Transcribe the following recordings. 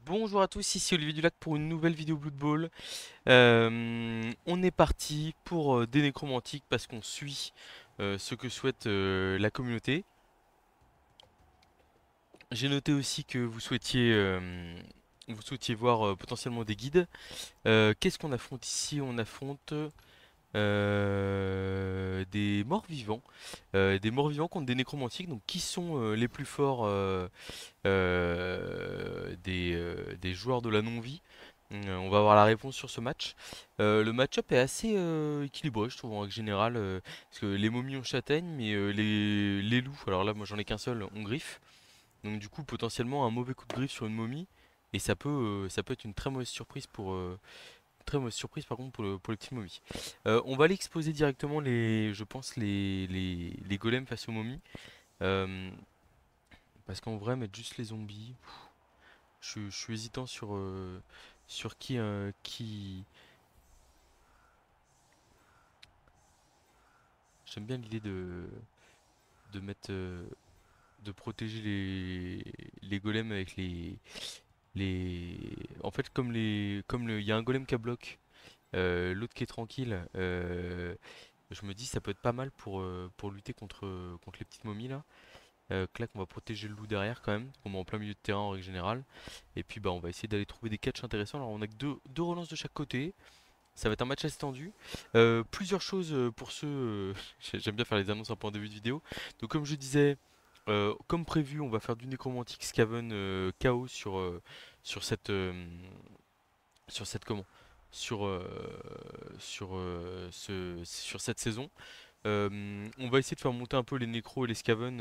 Bonjour à tous, ici Olivier Dulac pour une nouvelle vidéo Blood Bowl. On est parti pour des nécromantiques parce qu'on suit ce que souhaite la communauté. J'ai noté aussi que vous souhaitiez voir potentiellement des guides. Qu'est-ce qu'on affronte ici? On affronte des morts vivants contre des nécromantiques. Donc qui sont les plus forts des joueurs de la non-vie? On va avoir la réponse sur ce match. Le match-up est assez équilibré, je trouve, en règle générale, parce que les momies ont châtaigne, mais les loups, alors là, moi j'en ai qu'un seul, ont griffe. Donc du coup, potentiellement, un mauvais coup de griffe sur une momie, et ça peut être une très mauvaise surprise très mauvaise surprise par contre pour le petit momie. On va aller exposer directement je pense, les golems face aux momies. Euh, Parce qu'en vrai, mettre juste les zombies, je suis hésitant sur qui. J'aime bien l'idée de mettre, de protéger les golems avec les. En fait, il y a un golem qui a bloc, l'autre qui est tranquille. Je me dis, ça peut être pas mal pour lutter contre les petites momies là. Clac, on va protéger le loup derrière quand même. On est en plein milieu de terrain en règle générale. Et puis bah, on va essayer d'aller trouver des catchs intéressants. Alors on a que deux relances de chaque côté. Ça va être un match assez tendu. Plusieurs choses pour ceux. J'aime bien faire les annonces un peu en début de vidéo. Donc, comme je disais, comme prévu, on va faire du nécromantique Skaven KO sur cette. Sur cette comment? Sur, sur cette saison. On va essayer de faire monter un peu les nécros et les scaven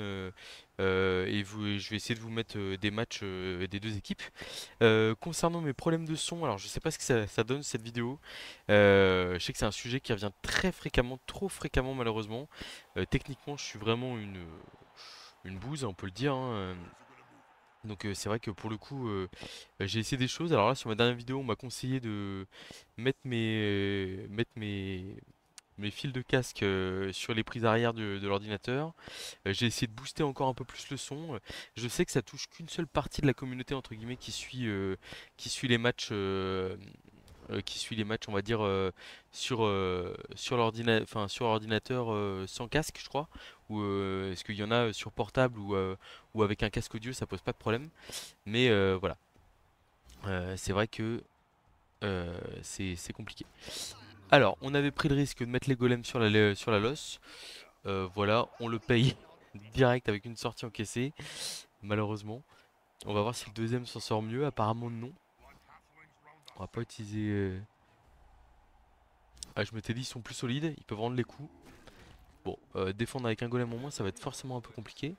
et je vais essayer de vous mettre des matchs des deux équipes. Concernant mes problèmes de son, alors je sais pas ce que ça donne cette vidéo. Je sais que c'est un sujet qui revient très fréquemment, trop fréquemment malheureusement. Techniquement, je suis vraiment une bouse, on peut le dire, hein. Donc c'est vrai que pour le coup, j'ai essayé des choses. Alors là, sur ma dernière vidéo, on m'a conseillé de mettre mes fils de casque sur les prises arrière de l'ordinateur. J'ai essayé de booster encore un peu plus le son. Je sais que ça touche qu'une seule partie de la communauté entre guillemets qui suit les matchs, on va dire sur ordinateur sans casque, je crois. Ou est-ce qu'il y en a sur portable ou avec un casque audio, ça pose pas de problème. Mais voilà. C'est vrai que c'est compliqué. Alors, on avait pris le risque de mettre les golems sur la losse. Voilà, on le paye direct avec une sortie encaissée, malheureusement. On va voir si le deuxième s'en sort mieux. Apparemment, non. On va pas utiliser. Ah, je m'étais dit, ils sont plus solides, ils peuvent rendre les coups. Bon, défendre avec un golem en moins, ça va être forcément un peu compliqué.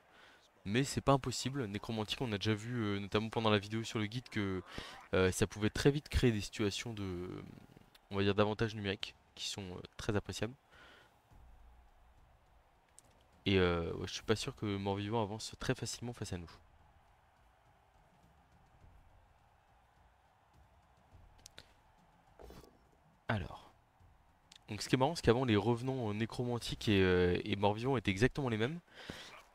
Mais c'est pas impossible. Nécromantique, on a déjà vu, notamment pendant la vidéo sur le guide, que ça pouvait très vite créer des situations on va dire, d'avantages numériques qui sont très appréciables. Et ouais, je suis pas sûr que Mort-Vivant avance très facilement face à nous. Alors, donc ce qui est marrant, c'est qu'avant les revenants nécromantiques et Mort-Vivant étaient exactement les mêmes.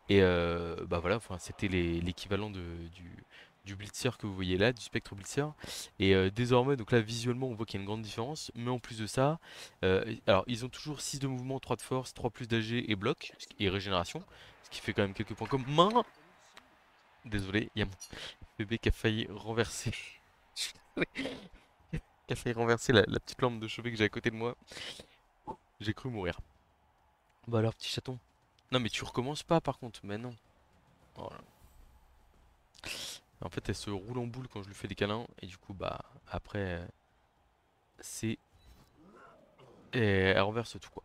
Et bah voilà, enfin, c'était l'équivalent du Blitzer que vous voyez là, du Spectre Blitzer. Et désormais, donc là visuellement, on voit qu'il y a une grande différence. Mais en plus de ça, alors ils ont toujours 6 de mouvement, 3 de force, 3 plus d'AG et bloc, et régénération. Ce qui fait quand même quelques points comme main. Désolé, il y a mon bébé qui a failli renverser. Qui a failli renverser la petite lampe de chevet que j'ai à côté de moi. J'ai cru mourir. Bah alors, petit chaton. Non, mais tu recommences pas par contre. Mais non. Oh là. En fait, elle se roule en boule quand je lui fais des câlins. Et du coup, bah, après, c'est. Et elle renverse tout, quoi.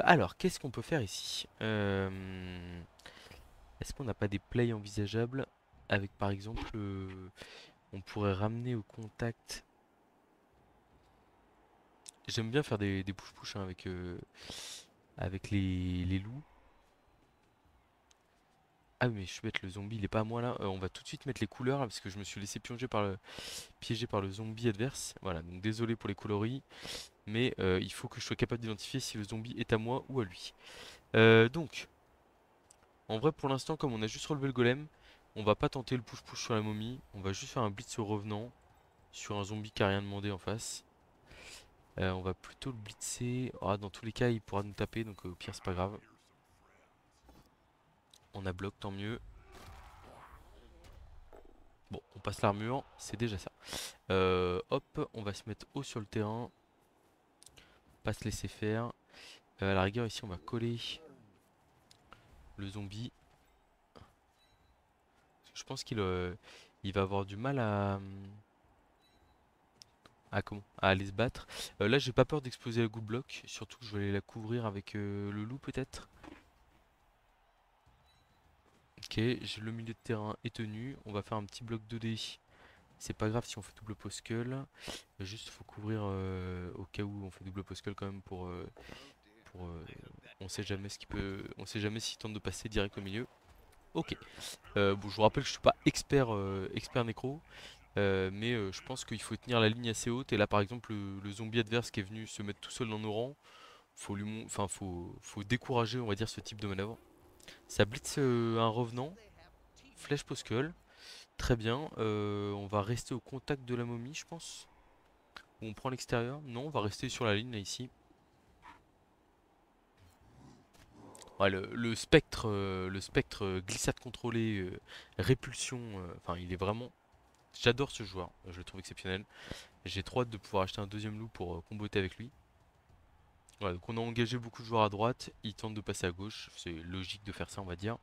Alors, qu'est-ce qu'on peut faire ici? Est-ce qu'on n'a pas des plays envisageables avec, par exemple, on pourrait ramener au contact. J'aime bien faire des push-push hein, avec les loups. Ah oui, mais je suis bête, le zombie il est pas à moi là. On va tout de suite mettre les couleurs là, parce que je me suis laissé piéger par le zombie adverse. Voilà, donc désolé pour les coloris, mais il faut que je sois capable d'identifier si le zombie est à moi ou à lui. Donc, en vrai pour l'instant, comme on a juste relevé le golem, On va pas tenter le push-push sur la momie. On va juste faire un blitz au revenant sur un zombie qui a rien demandé en face. On va plutôt le blitzer. Ah, dans tous les cas, il pourra nous taper, donc au pire, c'est pas grave. On a bloc, tant mieux. Bon, on passe l'armure, c'est déjà ça. Hop, on va se mettre haut sur le terrain. Pas se laisser faire. À la rigueur, ici, on va coller le zombie. Je pense il va avoir du mal à aller se battre. Là, j'ai pas peur d'exploser la good block. Surtout que je vais aller la couvrir avec le loup, peut-être. Ok, le milieu de terrain est tenu. On va faire un petit bloc 2D. C'est pas grave si on fait double poskull. Juste, faut couvrir au cas où on fait double poskull quand même pour on sait jamais ce qui peut, on sait jamais s'il tente de passer direct au milieu. Ok. Bon, je vous rappelle que je suis pas expert nécro, mais je pense qu'il faut tenir la ligne assez haute. Et là, par exemple, le zombie adverse qui est venu se mettre tout seul dans nos rangs, enfin, faut décourager, on va dire, ce type de manœuvre. Ça blitz un revenant, flèche poskull. Très bien. On va rester au contact de la momie, je pense. Ou on prend l'extérieur. Non, on va rester sur la ligne là ici. Ouais, le spectre glissade contrôlée, répulsion, enfin il est vraiment... J'adore ce joueur, je le trouve exceptionnel. J'ai trop hâte de pouvoir acheter un deuxième loup pour comboter avec lui. Voilà, donc on a engagé beaucoup de joueurs à droite, ils tentent de passer à gauche, c'est logique de faire ça on va dire.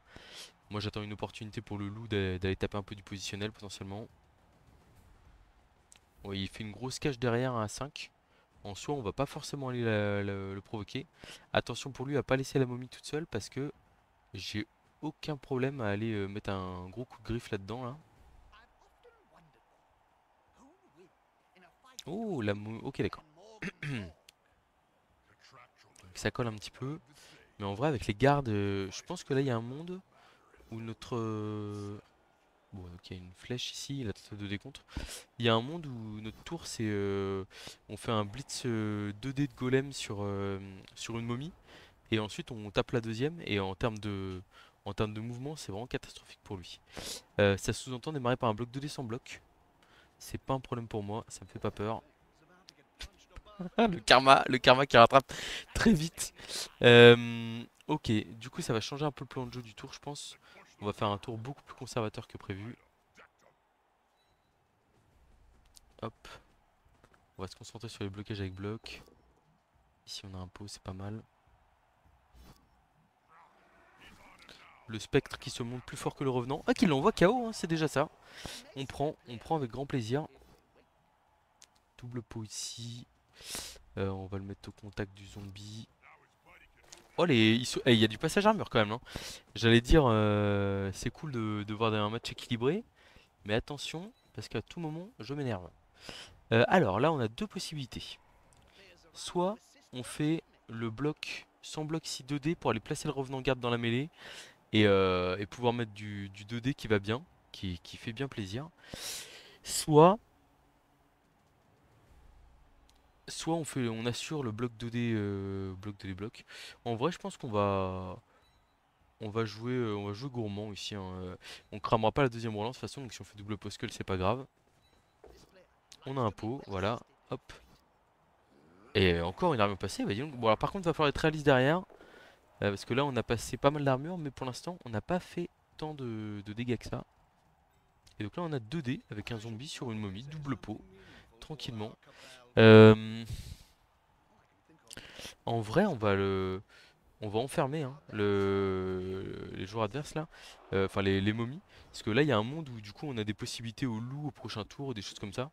Moi j'attends une opportunité pour le loup d'aller taper un peu du positionnel potentiellement. Ouais, il fait une grosse cage derrière à 5. En soi on va pas forcément aller le provoquer. Attention pour lui à pas laisser la momie toute seule parce que j'ai aucun problème à aller mettre un gros coup de griffe là-dedans là. Oh, ok, d'accord. Ça colle un petit peu. Mais en vrai, avec les gardes, je pense que là, il y a un monde où notre... Bon, donc il y a une flèche ici, la tête de décompte. Il y a un monde où notre tour, c'est... on fait un blitz 2D de golem sur une momie. Et ensuite, on tape la deuxième. Et en termes de mouvement, c'est vraiment catastrophique pour lui. Ça sous-entend démarrer par un bloc 2D sans bloc. C'est pas un problème pour moi, ça me fait pas peur. Le karma qui rattrape très vite. Ok, du coup ça va changer un peu le plan de jeu du tour je pense. On va faire un tour beaucoup plus conservateur que prévu. Hop, on va se concentrer sur les blocages avec bloc. Ici on a un pot, c'est pas mal. Le spectre qui se montre plus fort que le revenant. Ah, qu'il l'envoie KO, hein, c'est déjà ça. On prend avec grand plaisir. Double pot ici. On va le mettre au contact du zombie. Oh, il y a du passage armure quand même, hein. J'allais dire, c'est cool de voir un match équilibré. Mais attention, parce qu'à tout moment, je m'énerve. Alors là, on a deux possibilités. Soit on fait le bloc sans bloc ici 2D pour aller placer le revenant garde dans la mêlée et pouvoir mettre du 2D qui va bien, qui fait bien plaisir. Soit, soit on assure le bloc 2D, bloc 2D bloc. En vrai, je pense on va jouer gourmand ici, hein. On cramera pas la deuxième relance de toute façon, donc si on fait double poskull, c'est pas grave. On a un pot, voilà, hop. Et encore une armure passée, bah dis donc. Bon, alors par contre, il va falloir être réaliste derrière. Parce que là, on a passé pas mal d'armure, mais pour l'instant, on n'a pas fait tant de dégâts que ça. Et donc là, on a 2D avec un zombie sur une momie, double pot, tranquillement. Euh, En vrai, on va enfermer hein, les joueurs adverses là, enfin les momies. Parce que là, il y a un monde où du coup, on a des possibilités au loup au prochain tour, des choses comme ça.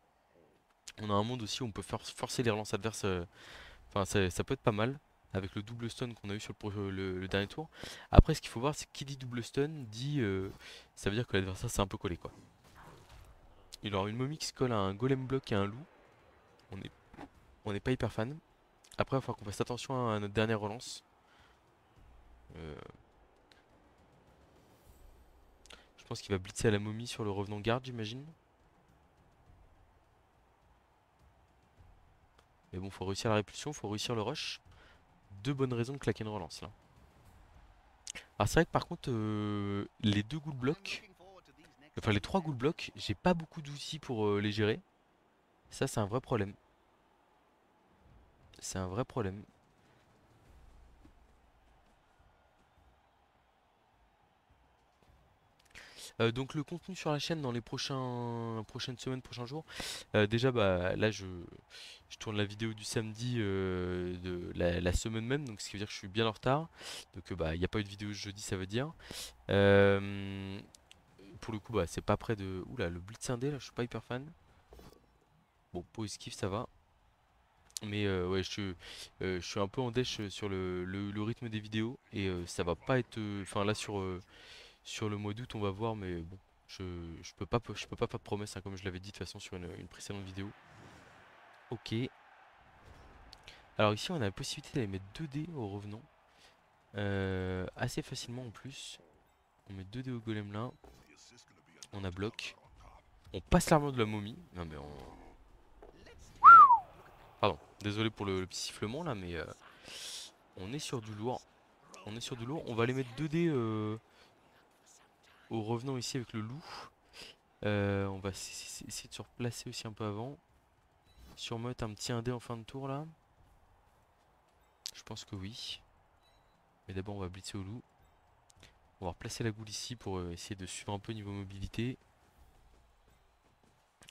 On a un monde aussi où on peut forcer les relances adverses. Enfin, ça peut être pas mal avec le double stun qu'on a eu sur le dernier tour. Après, ce qu'il faut voir, c'est que qui dit double stun dit ça veut dire que l'adversaire s'est un peu collé quoi. Il aura une momie qui se colle à un golem bloc et un loup. On est, on n'est pas hyper fan. Après, il va falloir qu'on fasse attention à notre dernière relance. Euh, je pense qu'il va blitzer à la momie sur le revenant garde, j'imagine. Mais bon, faut réussir la répulsion, faut réussir le rush. Deux bonnes raisons de claquer une relance là. Alors c'est vrai que par contre, les deux good blocks, Enfin, les 3 ghoul blocs, j'ai pas beaucoup d'outils pour les gérer. Ça, c'est un vrai problème. C'est un vrai problème. Donc le contenu sur la chaîne dans les prochaines semaines, prochains jours. Déjà bah là je tourne la vidéo du samedi de la semaine même, donc ce qui veut dire que je suis bien en retard. Donc bah il n'y a pas eu de vidéo jeudi ça veut dire. Euh, pour le coup bah c'est pas près de. Oula le Blitz indé là je suis pas hyper fan. Bon pour esquive ça va. Mais ouais je suis un peu en dèche sur le rythme des vidéos et ça va pas être. Enfin là sur le mois d'août, on va voir, mais bon, je, je peux pas faire de promesses, hein, comme je l'avais dit de toute façon sur une précédente vidéo. Ok. Alors ici, on a la possibilité d'aller mettre 2 dés au revenant. Assez facilement en plus. On met 2 dés au golem là. On a bloc. On passe l'armure de la momie. Non mais on... Pardon, désolé pour le petit sifflement là, mais on est sur du lourd. On est sur du lourd. On va aller mettre 2 dés au revenant ici avec le loup. On va essayer de se replacer aussi un peu avant. Surmettre un petit 1 dé en fin de tour là. Je pense que oui. Mais d'abord on va blitzer au loup. On va replacer la goule ici pour essayer de suivre un peu niveau mobilité.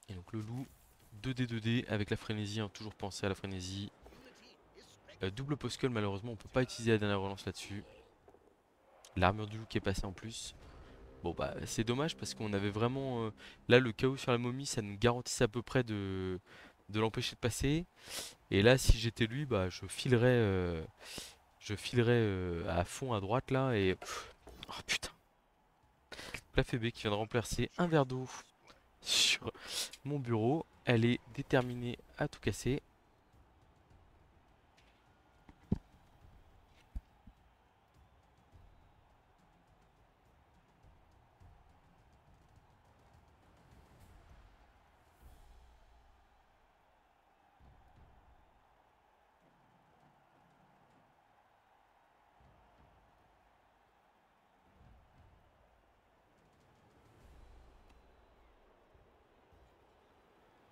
Et donc le loup, 2D avec la frénésie, hein, toujours penser à la frénésie. Double poscull malheureusement on peut pas utiliser la dernière relance là-dessus. L'armure du loup qui est passée en plus. Bon bah c'est dommage parce qu'on avait vraiment... là le chaos sur la momie ça nous garantissait à peu près de l'empêcher de passer. Et là si j'étais lui bah je filerais à fond à droite là et... Oh putain. La Fébé qui vient de remplacer un verre d'eau sur mon bureau. Elle est déterminée à tout casser.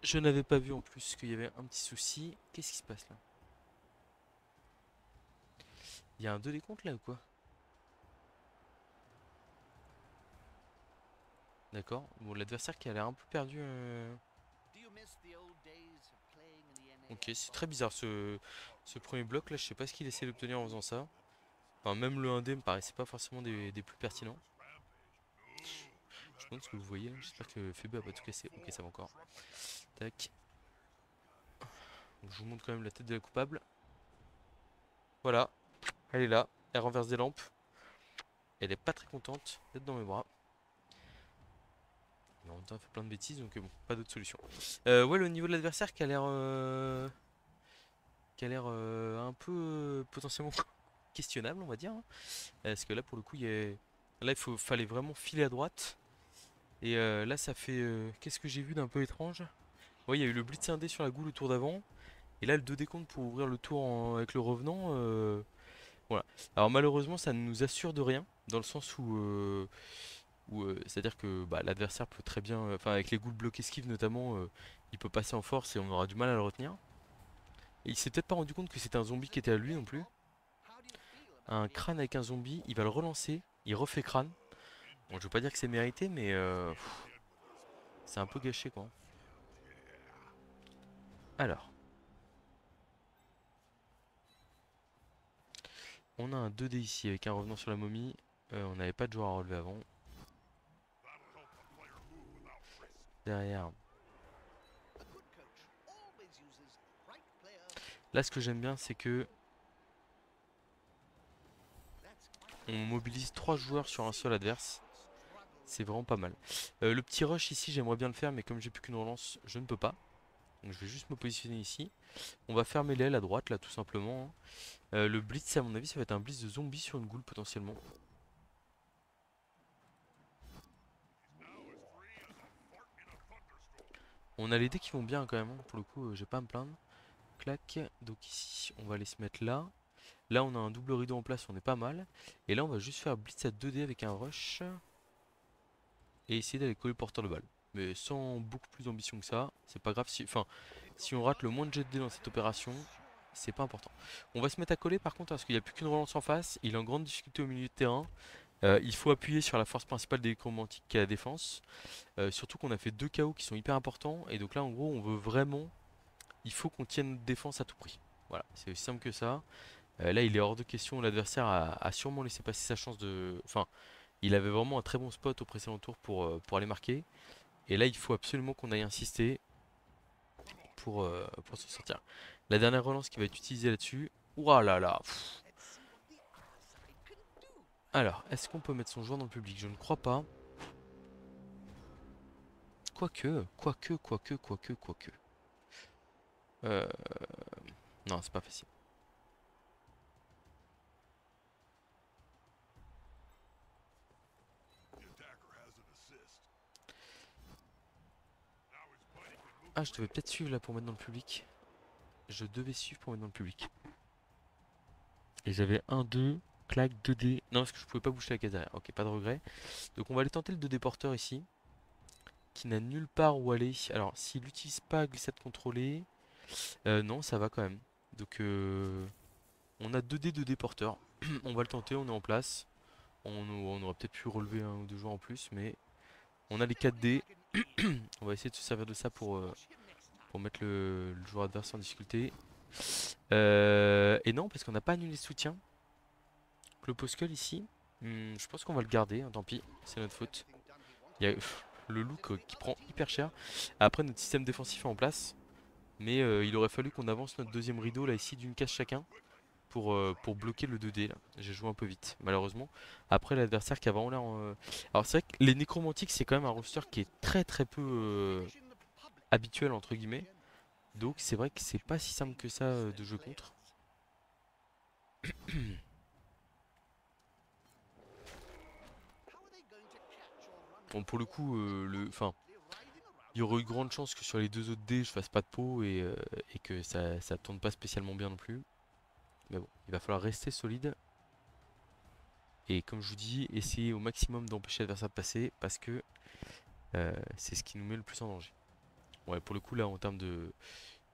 Je n'avais pas vu en plus qu'il y avait un petit souci. Qu'est-ce qui se passe là? Il y a un 2 décompte là ou quoi? D'accord. Bon, l'adversaire qui a l'air un peu perdu. Ok, c'est très bizarre ce premier bloc là. Je sais pas ce qu'il essaie d'obtenir en faisant ça. Enfin, même le 1D me paraissait pas forcément des plus pertinents. Je me demande ce que vous voyez là. J'espère que Phoebe a pas tout cassé. Ok, ça va encore. Tac. Donc, je vous montre quand même la tête de la coupable. Voilà. Elle est là. Elle renverse des lampes. Elle est pas très contente d'être dans mes bras. Mais en même temps, elle fait plein de bêtises, donc bon, pas d'autre solution. Ouais, le niveau de l'adversaire qui a l'air un peu potentiellement questionnable, on va dire, hein. Parce que là, pour le coup, là, fallait vraiment filer à droite. Et là, ça fait. Qu'est-ce que j'ai vu d'un peu étrange? Ouais, il y a eu le blitz indé sur la goule le tour d'avant. Et là, le 2 décompte pour ouvrir le tour avec le revenant. Voilà. Alors, malheureusement, ça ne nous assure de rien. Dans le sens où c'est-à-dire que bah, l'adversaire peut très bien. Enfin, avec les goules bloqués esquive notamment, il peut passer en force et on aura du mal à le retenir. Et il s'est peut-être pas rendu compte que c'était un zombie qui était à lui non plus. Un crâne avec un zombie, il va le relancer, il refait crâne. Bon, je veux pas dire que c'est mérité, mais c'est un peu gâché quoi. Alors, on a un 2D ici avec un revenant sur la momie. On n'avait pas de joueur à relever avant. Derrière. Là, ce que j'aime bien, c'est que on mobilise 3 joueurs sur un seul adverse. C'est vraiment pas mal. Le petit rush ici, j'aimerais bien le faire, mais comme j'ai plus qu'une relance, je ne peux pas. Donc je vais juste me positionner ici. On va fermer l'aile à droite, là, tout simplement, hein. Le blitz, à mon avis, ça va être un blitz de zombie sur une goule, potentiellement. On a les dés qui vont bien, quand même, hein. Pour le coup, j'ai pas à me plaindre. Clac. Donc ici, on va aller se mettre là. Là, on a un double rideau en place, on est pas mal. Et là, on va juste faire blitz à 2 dés avec un rush. et essayer d'aller coller le porteur de balle. Mais sans beaucoup plus d'ambition que ça, c'est pas grave si, enfin, si on rate le moins de jet de dés dans cette opération, c'est pas important. On va se mettre à coller par contre parce qu'il n'y a plus qu'une relance en face, il est en grande difficulté au milieu de terrain. Il faut appuyer sur la force principale des nécromantiques qui est la défense. Surtout qu'on a fait 2 KO qui sont hyper importants et donc là en gros on veut vraiment, il faut qu'on tienne notre défense à tout prix. Voilà, c'est aussi simple que ça. Là il est hors de question, l'adversaire a sûrement laissé passer sa chance de... Enfin, il avait vraiment un très bon spot au précédent tour pour aller marquer. Et là il faut absolument qu'on aille insister pour se sortir. La dernière relance qui va être utilisée là-dessus. Ouah là là. Alors, est-ce qu'on peut mettre son joueur dans le public? Je ne crois pas. Quoique. Euh, Non, c'est pas facile. Ah, je devais peut-être suivre là pour mettre dans le public. Je devais suivre pour mettre dans le public. Et j'avais 1, 2, clac, 2D. Non, parce que je pouvais pas bouger la case derrière. Ok, pas de regret. Donc on va aller tenter le 2D porteur ici. Qui n'a nulle part où aller. Alors, s'il n'utilise pas glissade contrôlée. Non, ça va quand même. Donc on a 2D, 2D porteur. On va le tenter, on est en place. On aurait peut-être pu relever un ou deux joueurs en plus, mais on a les 4D. On va essayer de se servir de ça pour mettre le joueur adverse en difficulté. Et non, parce qu'on n'a pas annulé le soutien. Kloposkull ici, je pense qu'on va le garder, hein, tant pis, c'est notre faute. Il y a le look qui prend hyper cher. Après, notre système défensif est en place, mais il aurait fallu qu'on avance notre deuxième rideau là ici d'une case chacun pour bloquer le 2D là. J'ai joué un peu vite, malheureusement. Après, l'adversaire qui a vraiment l'air. Alors, c'est vrai que les nécromantiques, c'est quand même un roster qui est très très peu habituel entre guillemets. Donc, c'est vrai que c'est pas si simple que ça de jouer contre. Bon, pour le coup, enfin, il y aurait eu grande chance que sur les deux autres dés, je fasse pas de pot et que ça tourne pas spécialement bien non plus. Mais bon, il va falloir rester solide. Et comme je vous dis, essayer au maximum d'empêcher l'adversaire de passer parce que c'est ce qui nous met le plus en danger. Ouais, pour le coup, là, en termes de.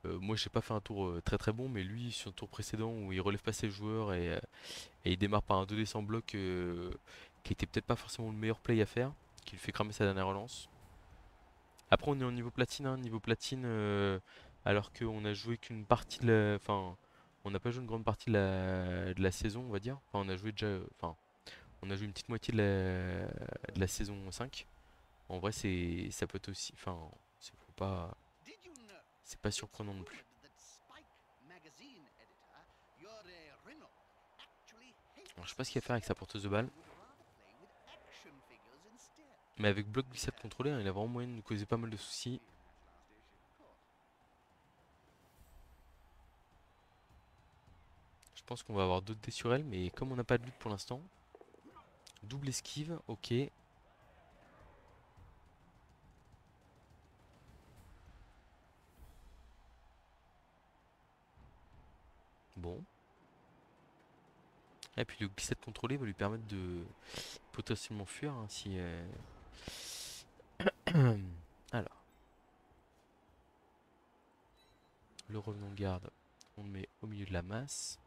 Moi, j'ai pas fait un tour très très bon, mais lui, sur le tour précédent où il relève pas ses joueurs et il démarre par un 2D sans bloc qui était peut-être pas forcément le meilleur play à faire, qui lui fait cramer sa dernière relance. Après, on est au niveau platine, hein, niveau platine, alors qu'on a joué qu'une partie de la. Enfin, on n'a pas joué une grande partie de la saison, on va dire. Enfin, on a joué déjà. Enfin, on a joué une petite moitié de la saison 5. En vrai, ça peut être aussi. Enfin, faut pas. C'est pas surprenant non plus. Alors, je sais pas ce qu'il va faire avec sa porteuse de balle. Mais avec bloc glissade contrôlé, hein, il a vraiment moyen de nous causer pas mal de soucis. Je pense qu'on va avoir d'autres dés sur elle, mais comme on n'a pas de lutte pour l'instant. Double esquive, ok. Bon. Et puis le glissade contrôlé va lui permettre de potentiellement fuir hein, si. Alors, le revenant de garde, on le met au milieu de la masse.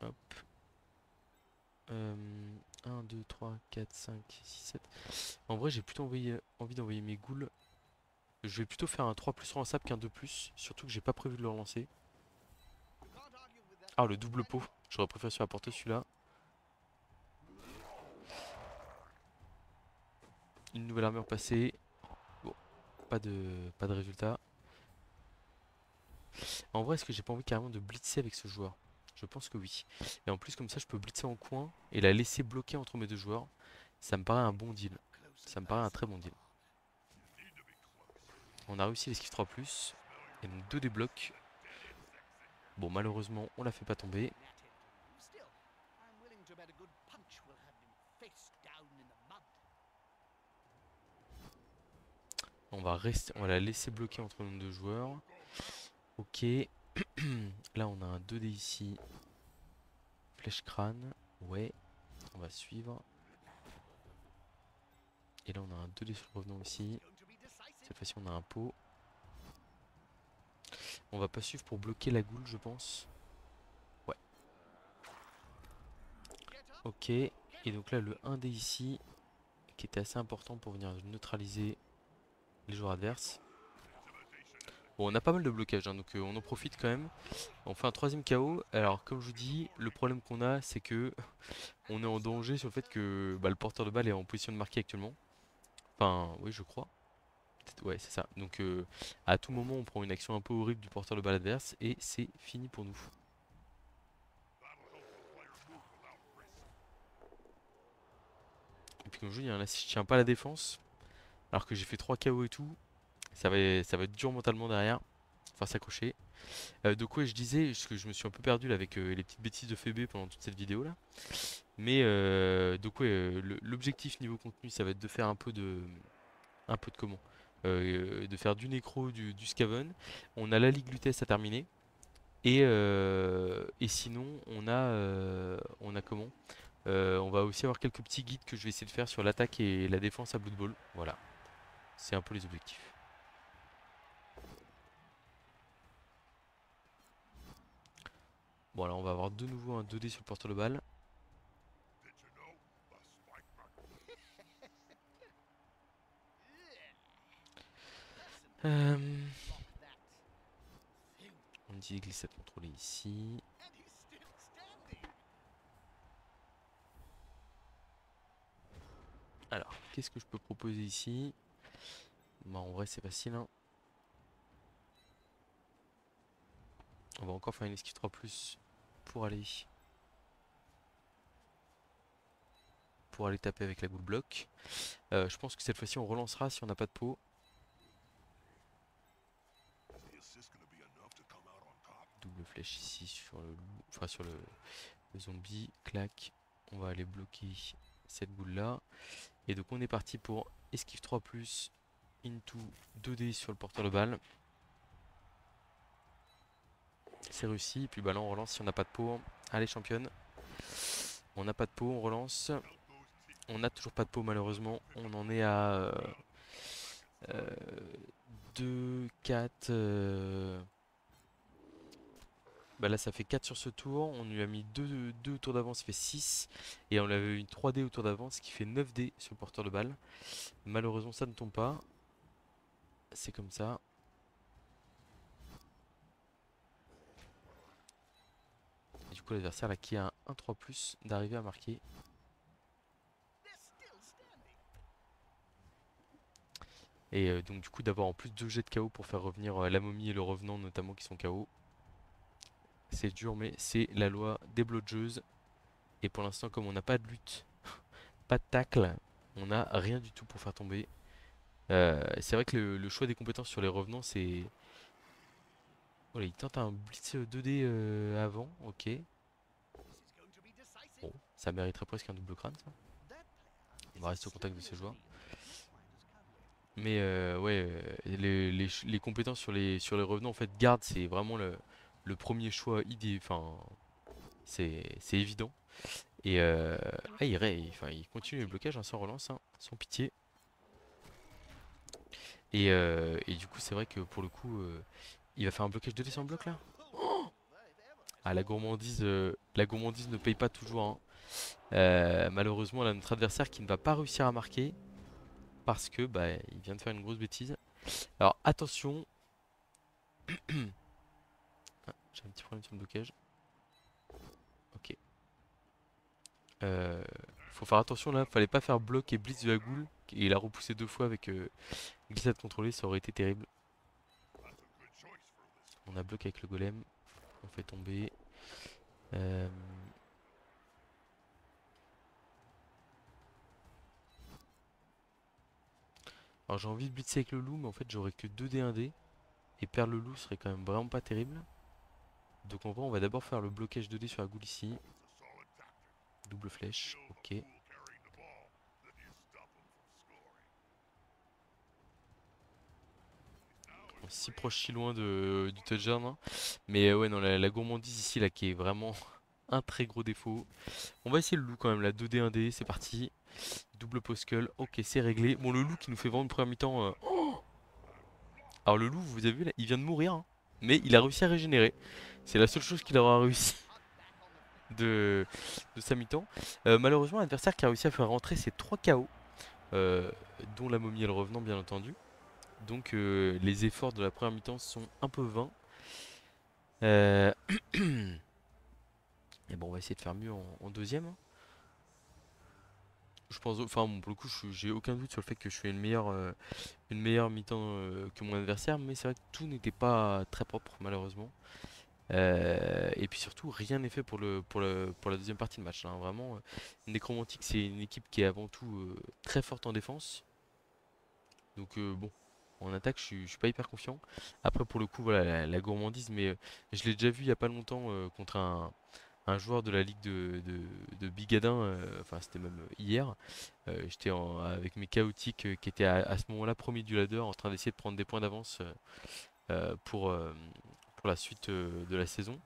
Hop. 1, 2, 3, 4, 5, 6, 7. En vrai, j'ai plutôt envie d'envoyer mes ghouls. Je vais plutôt faire un 3 plus relançable qu'un 2 plus. Surtout que j'ai pas prévu de le relancer. Ah, le double pot. J'aurais préféré sur la portée celui-là. Une nouvelle armure passée. Bon, pas de résultat. En vrai, est-ce que j'ai pas envie carrément de blitzer avec ce joueur? Je pense que oui. Et en plus, comme ça, je peux blitzer en coin et la laisser bloquer entre mes deux joueurs. Ça me paraît un bon deal. Ça me paraît un très bon deal. On a réussi l'esquive 3 plus. Et donc 2 déblocs. Bon, malheureusement, on la fait pas tomber. On va la laisser bloquer entre nos deux joueurs. Ok. Là, on a un 2D ici. Flèche crâne. Ouais. On va suivre. Et là on a un 2D sur le revenant aussi. Cette fois-ci on a un pot. On va pas suivre pour bloquer la goule je pense. Ouais. Ok. Et donc là le 1D ici, qui était assez important pour venir neutraliser les joueurs adverses. Bon, on a pas mal de blocages, hein, donc on en profite quand même. On fait un troisième KO. Alors, comme je vous dis, le problème qu'on a, c'est que on est en danger sur le fait que le porteur de balle est en position de marquer actuellement. Enfin, oui, je crois. Ouais, c'est ça. Donc, à tout moment, on prend une action un peu horrible du porteur de balle adverse et c'est fini pour nous. Et puis, comme je vous dis, hein, là, si je tiens pas la défense, alors que j'ai fait 3 KO et tout, ça va être dur mentalement derrière. Enfin, s'accrocher. Donc ouais, je disais, parce que je me suis un peu perdu là avec les petites bêtises de FB pendant toute cette vidéo là. Mais donc ouais, l'objectif niveau contenu, ça va être de faire un peu de comment? De faire du nécro, du scaven. On a la Ligue Lutèce à terminer. Et sinon, on a comment? On va aussi avoir quelques petits guides que je vais essayer de faire sur l'attaque et la défense à Blood Bowl. Voilà, c'est un peu les objectifs. Bon, alors on va avoir de nouveau un 2D sur le porteur de balle. Euh, On dit glissade contrôlée ici. Alors, qu'est-ce que je peux proposer ici? Bah, en vrai, c'est facile, hein. On va encore faire une esquive 3 pour aller, pour aller taper avec la goule bloc. Je pense que cette fois-ci, on relancera si on n'a pas de pot. Double flèche ici sur le loup, enfin sur le zombie. Clac. On va aller bloquer cette boule là. Et donc, on est parti pour esquive 3 into 2D sur le porteur de balle. C'est réussi. Et puis là, on relance si on n'a pas de pot. Allez, championne. On n'a pas de pot, on relance. On n'a toujours pas de pot malheureusement. On en est à 2, 4. Bah là ça fait 4 sur ce tour. On lui a mis 2 tours d'avance, ça fait 6. Et on avait une 3D au tour d'avance qui fait 9D sur le porteur de balle. Malheureusement ça ne tombe pas. C'est comme ça. Et du coup l'adversaire là qui a un 1-3 d'arriver à marquer. Et donc du coup d'avoir en plus 2 jets de KO pour faire revenir la momie et le revenant notamment qui sont KO. C'est dur mais c'est la loi des blodgeuses. Et pour l'instant comme on n'a pas de lutte, pas de tacle, on n'a rien du tout pour faire tomber. C'est vrai que le choix des compétences sur les revenants c'est... Voilà, il tente un blitz 2D avant, ok. Bon, ça mériterait presque un double crâne ça. On va rester au contact de ces joueurs. Mais ouais, les compétences sur les revenants, en fait, garde, c'est vraiment le premier choix idée. Enfin, c'est évident. Et ah, enfin, il continue le blocage hein, sans relance, hein, sans pitié. Et du coup, c'est vrai que pour le coup, il va faire un blocage 2D sans bloc là. Ah, la gourmandise ne paye pas toujours, hein. Malheureusement, là, notre adversaire qui ne va pas réussir à marquer parce que bah, il vient de faire une grosse bêtise. Alors attention. Ah, j'ai un petit problème sur le blocage. Ok. Euh, Faut faire attention là, fallait pas faire bloc et blitz de la goule. Et il a repoussé 2 fois avec glissade contrôlée, ça aurait été terrible. On a bloc avec le golem, on fait tomber. Euh, Alors j'ai envie de blitzer avec le loup, mais en fait j'aurais que 2D 1D. Et perdre le loup serait quand même vraiment pas terrible. Donc en vrai on va d'abord faire le blocage 2D sur la goule ici. Double flèche, ok. Si proche, si loin du touchdown, hein. Mais ouais, non, la gourmandise ici, là, qui est vraiment un très gros défaut. On va essayer le loup quand même, la 2D, 1D, c'est parti. Double post-cull, ok c'est réglé. Bon le loup qui nous fait vendre une première mi-temps. Alors le loup, vous avez vu là, il vient de mourir, hein. Mais il a réussi à régénérer. C'est la seule chose qu'il aura réussi de, de sa mi-temps. Malheureusement, l'adversaire qui a réussi à faire rentrer ses 3 KO, euh, dont la momie et le revenant bien entendu. Donc les efforts de la première mi-temps sont un peu vains. Euh, Et bon, on va essayer de faire mieux en deuxième, hein. Je pense, enfin bon, pour le coup, j'ai aucun doute sur le fait que je fais une meilleure mi-temps que mon adversaire, mais c'est vrai que tout n'était pas très propre malheureusement. Et puis surtout, rien n'est fait pour la deuxième partie de match, hein. Vraiment, Necromantic, c'est une équipe qui est avant tout très forte en défense. Donc bon, en attaque, je suis pas hyper confiant. Après, pour le coup, voilà, la gourmandise, mais je l'ai déjà vu il y a pas longtemps contre un joueur de la ligue de Bigadin, enfin c'était même hier. J'étais avec mes chaotiques qui étaient à ce moment-là premier du ladder en train d'essayer de prendre des points d'avance euh, pour, euh, pour la suite de la saison.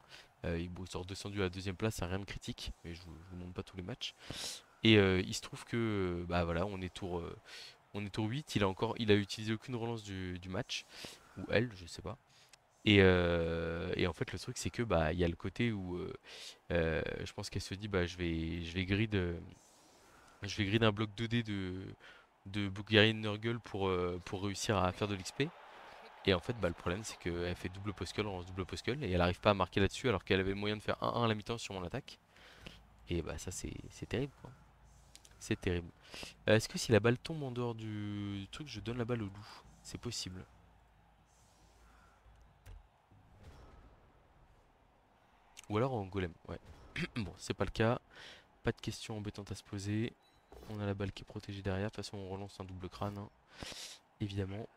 Bon, ils sont redescendus à la deuxième place, c'est rien de critique, mais je vous montre pas tous les matchs. Et il se trouve que bah voilà, on est tour 8, il a utilisé aucune relance du match, ou elle, je sais pas. Et en fait le truc c'est que bah il y a le côté où je pense qu'elle se dit bah je vais grid un bloc 2D de Bulgarian Nurgle pour réussir à faire de l'XP. Et en fait, bah, le problème, c'est qu'elle fait double post-cull, relance double post-cull, et elle arrive pas à marquer là-dessus alors qu'elle avait le moyen de faire 1-1 à la mi-temps sur mon attaque. Et bah, ça, c'est terrible, quoi. C'est terrible. Est-ce que si la balle tombe en dehors du truc, je donne la balle au loup? C'est possible. Ou alors en golem, ouais. Bon, c'est pas le cas. Pas de questions embêtantes à se poser. On a la balle qui est protégée derrière. De toute façon, on relance un double crâne, hein, évidemment.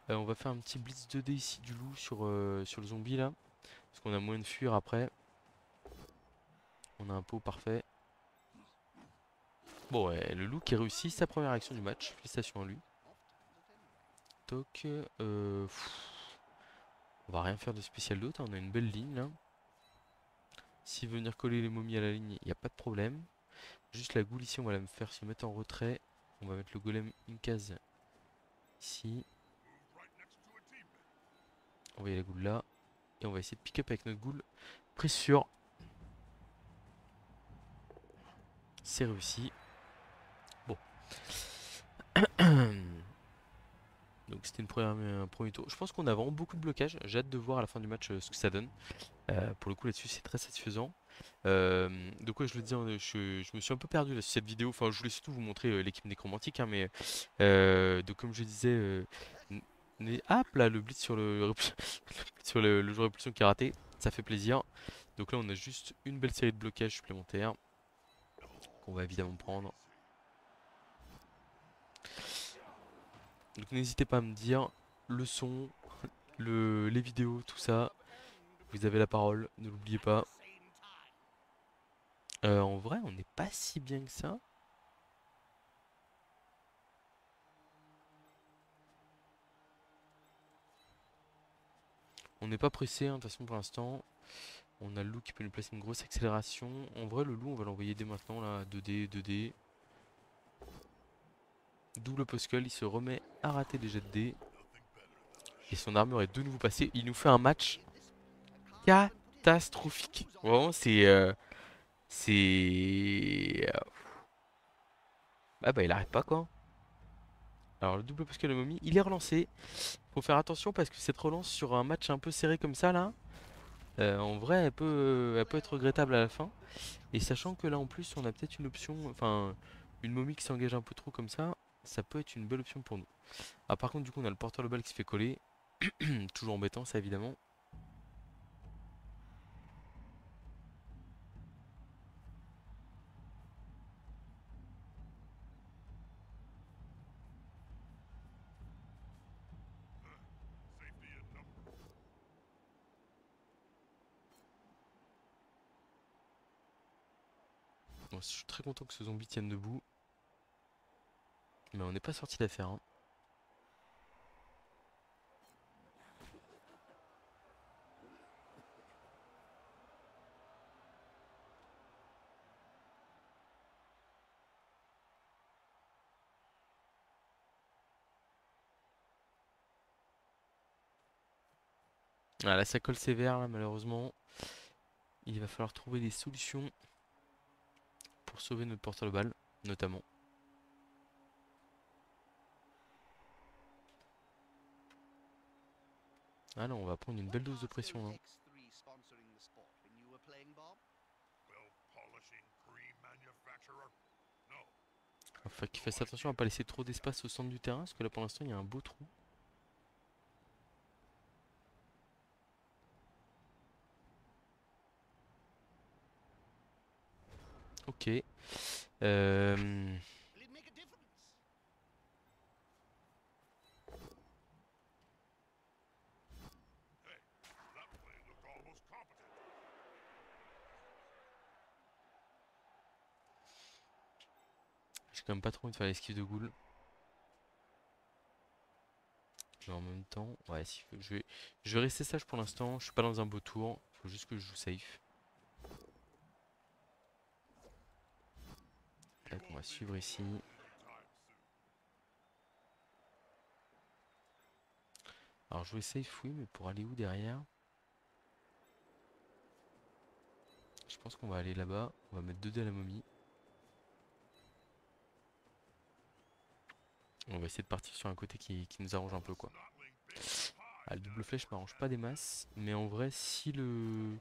On va faire un petit blitz 2D ici du loup sur le zombie là. Parce qu'on a moyen de fuir après. On a un pot parfait. Bon, ouais, le loup qui réussit sa première action du match. Félicitations à lui. Toc. On va rien faire de spécial d'autre, hein. On a une belle ligne là. S'il veut venir coller les momies à la ligne, il n'y a pas de problème. Juste la goule ici, on va la faire se mettre en retrait. On va mettre le golem une case ici. On va y la goule là. Et on va essayer de pick up avec notre goule. Prise sûre. C'est réussi. Bon. Donc c'était un premier tour. Je pense qu'on a vraiment beaucoup de blocage. J'ai hâte de voir à la fin du match ce que ça donne. Pour le coup là-dessus c'est très satisfaisant. Donc ouais je le dis, hein, je me suis un peu perdu là sur cette vidéo. Enfin je voulais surtout vous montrer l'équipe nécromantique, hein, mais donc comme je disais, hop là le blitz sur sur le joueur répulsion qui a raté, ça fait plaisir. Donc là on a juste une belle série de blocages supplémentaires qu'on va évidemment prendre. Donc n'hésitez pas à me dire le son, les vidéos, tout ça. Vous avez la parole, ne l'oubliez pas. En vrai, on n'est pas si bien que ça. On n'est pas pressé, hein, de toute façon, pour l'instant. On a le loup qui peut nous placer une grosse accélération. En vrai, le loup, on va l'envoyer dès maintenant, là. 2D, 2D. Double post-cull, il se remet à rater les jets de dés. Et son armure est de nouveau passée. Il nous fait un match catastrophique. Vraiment, c'est. Ah bah, il arrête pas, quoi. Alors, le double post-cull de momie, il est relancé. Faut faire attention parce que cette relance sur un match un peu serré comme ça, là. En vrai, elle peut être regrettable à la fin. Et sachant que là en plus on a peut-être une option, enfin une momie qui s'engage un peu trop comme ça peut être une belle option pour nous. Ah par contre du coup on a le porteur de balle qui se fait coller, toujours embêtant ça évidemment. Bon, je suis très content que ce zombie tienne debout, mais on n'est pas sorti d'affaire, hein. Ah, là ça colle sévère là malheureusement. Il va falloir trouver des solutions pour sauver notre porteur de balle, notamment. Ah non, on va prendre une belle dose de pression là. Enfin, qu'il fasse attention à pas laisser trop d'espace au centre du terrain, parce que là pour l'instant il y a un beau trou. Ok. Euh, J'ai quand même pas trop envie de faire l'esquive de Ghoul. Mais en même temps, ouais, je vais rester sage pour l'instant. Je suis pas dans un beau tour. Faut juste que je joue safe. Tac, on va suivre ici. Alors jouer safe, oui, mais pour aller où derrière? Je pense qu'on va aller là-bas. On va mettre 2 dés à la momie. On va essayer de partir sur un côté qui nous arrange un peu, quoi. Ah, le double flèche m'arrange pas des masses. Mais en vrai, si le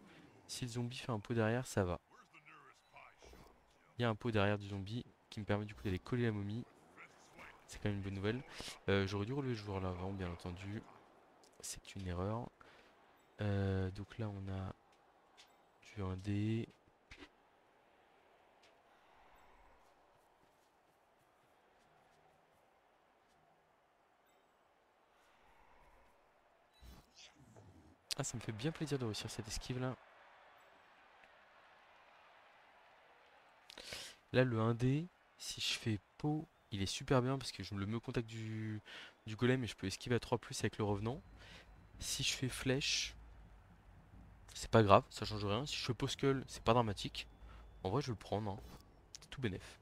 zombie fait un pot derrière, ça va. Il y a un pot derrière du zombie qui me permet du coup d'aller coller la momie. C'est quand même une bonne nouvelle. J'aurais dû relever ce joueur là avant, bien entendu. C'est une erreur. Donc là, on a du 1D. Ah, ça me fait bien plaisir de réussir cette esquive là. Là, le 1D, si je fais pot, il est super bien parce que je me le mets au contact du golem et je peux esquiver à 3 plus avec le revenant. Si je fais flèche, c'est pas grave, ça change rien. Si je fais pot skull, c'est pas dramatique. En vrai, je vais le prendre, hein. C'est tout bénef.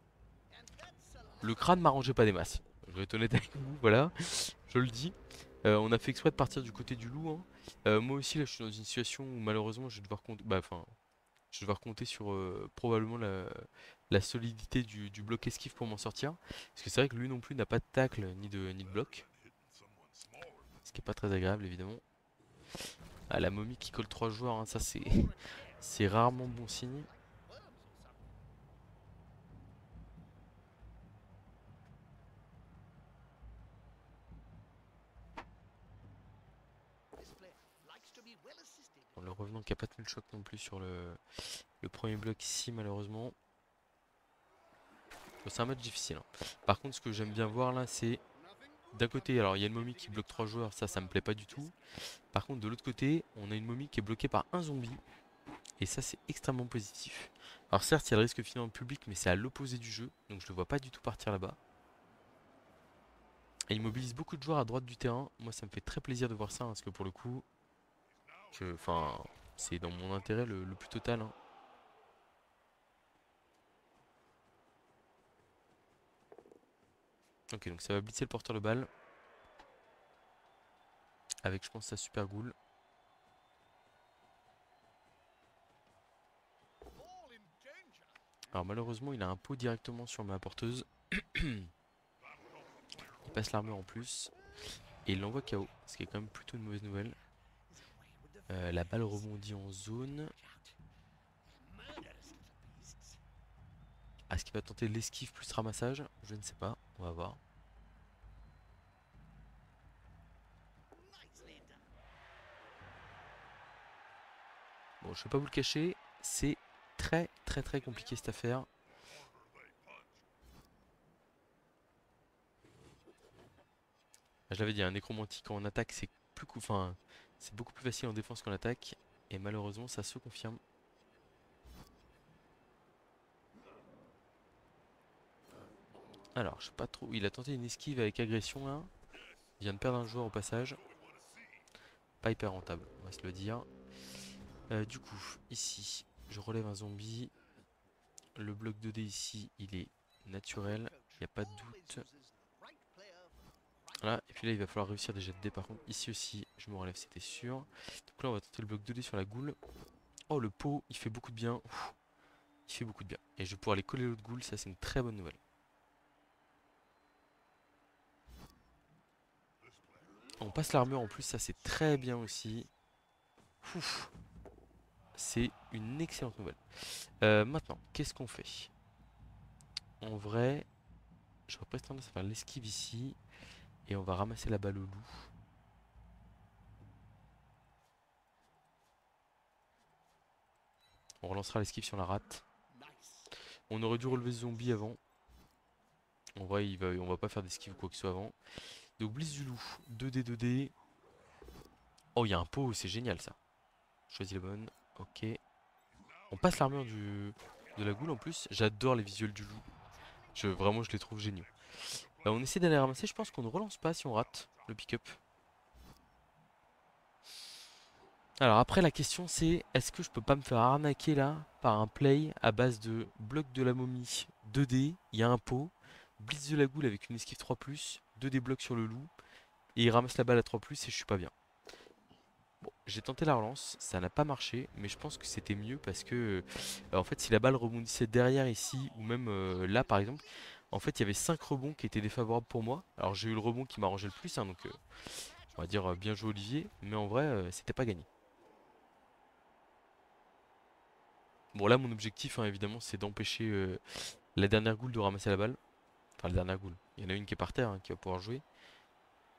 Le crâne m'arrangeait pas des masses. Je vais être honnête avec vous, voilà, je le dis. On a fait exprès de partir du côté du loup, hein. Moi aussi, là, je suis dans une situation où malheureusement, je vais devoir compter. Bah, enfin, je vais devoir compter sur probablement la solidité du bloc esquive pour m'en sortir. Parce que c'est vrai que lui non plus n'a pas de tacle ni de bloc. Ce qui est pas très agréable évidemment. Ah, la momie qui colle 3 joueurs, hein, ça c'est rarement bon signe. Bon, le revenant qui a pas tenu le choc non plus sur le premier bloc ici malheureusement. Bon, c'est un match difficile, hein. Par contre ce que j'aime bien voir là c'est d'un côté, alors il y a une momie qui bloque 3 joueurs, ça me plaît pas du tout. Par contre de l'autre côté, on a une momie qui est bloquée par un zombie. Et ça, c'est extrêmement positif. Alors certes, il y a le risque final en public, mais c'est à l'opposé du jeu. Donc je le vois pas du tout partir là-bas. Et il mobilise beaucoup de joueurs à droite du terrain. Moi, ça me fait très plaisir de voir ça, hein, parce que pour le coup, enfin, c'est dans mon intérêt le plus total, hein. Ok, donc ça va blitzer le porteur de balle. Avec, je pense, sa super ghoul. Alors malheureusement, il a un pot directement sur ma porteuse. Il passe l'armure en plus. Et il l'envoie KO, ce qui est quand même plutôt une mauvaise nouvelle. La balle rebondit en zone. Est-ce qu'il va tenter l'esquive plus ramassage? Je ne sais pas, on va voir. Bon, je vais pas vous le cacher, c'est très très très compliqué cette affaire. Je l'avais dit, un nécromantique en attaque, enfin, c'est beaucoup plus facile en défense qu'en attaque. Et malheureusement, ça se confirme. Alors, je sais pas trop. Il a tenté une esquive avec agression là. Il vient de perdre un joueur au passage. Pas hyper rentable, on va se le dire. Du coup, ici, je relève un zombie. Le bloc 2D ici, il est naturel. Il n'y a pas de doute. Voilà, et puis là il va falloir réussir des jets de dés par contre. Ici aussi, je me relève, c'était sûr. Donc là on va tenter le bloc 2D sur la goule. Oh le pot, il fait beaucoup de bien. Ouh, il fait beaucoup de bien. Et je vais pouvoir aller coller l'autre goule, ça c'est une très bonne nouvelle. On passe l'armure en plus, ça c'est très bien aussi. Ouf, c'est une excellente nouvelle. Maintenant, qu'est-ce qu'on fait? En vrai, j'aurais presque tendance à faire l'esquive ici. Et on va ramasser la balle au loup. On relancera l'esquive si on la rate. On aurait dû relever ce zombie avant. En vrai, on va pas faire d'esquive ou quoi que ce soit avant. Donc Blitz du loup, 2D, 2D. Oh, il y a un pot, c'est génial ça. Choisis la bonne. Ok. On passe l'armure de la goule en plus. J'adore les visuels du loup. Vraiment, je les trouve géniaux. On essaie d'aller ramasser. Je pense qu'on ne relance pas si on rate le pick-up. Alors après, la question c'est est-ce que je peux pas me faire arnaquer là par un play à base de bloc de la momie 2D, il y a un pot, blitz de la goule avec une esquive 3+, 2D blocs sur le loup, et il ramasse la balle à 3+, et je suis pas bien. Bon, j'ai tenté la relance, ça n'a pas marché, mais je pense que c'était mieux parce que en fait si la balle rebondissait derrière ici, ou même là par exemple, en fait il y avait 5 rebonds qui étaient défavorables pour moi. Alors j'ai eu le rebond qui m'arrangeait le plus, hein, donc on va dire bien joué Olivier, mais en vrai c'était pas gagné. Bon là mon objectif hein, évidemment c'est d'empêcher la dernière goule de ramasser la balle. Enfin la dernière goule. Il y en a une qui est par terre hein, qui va pouvoir jouer.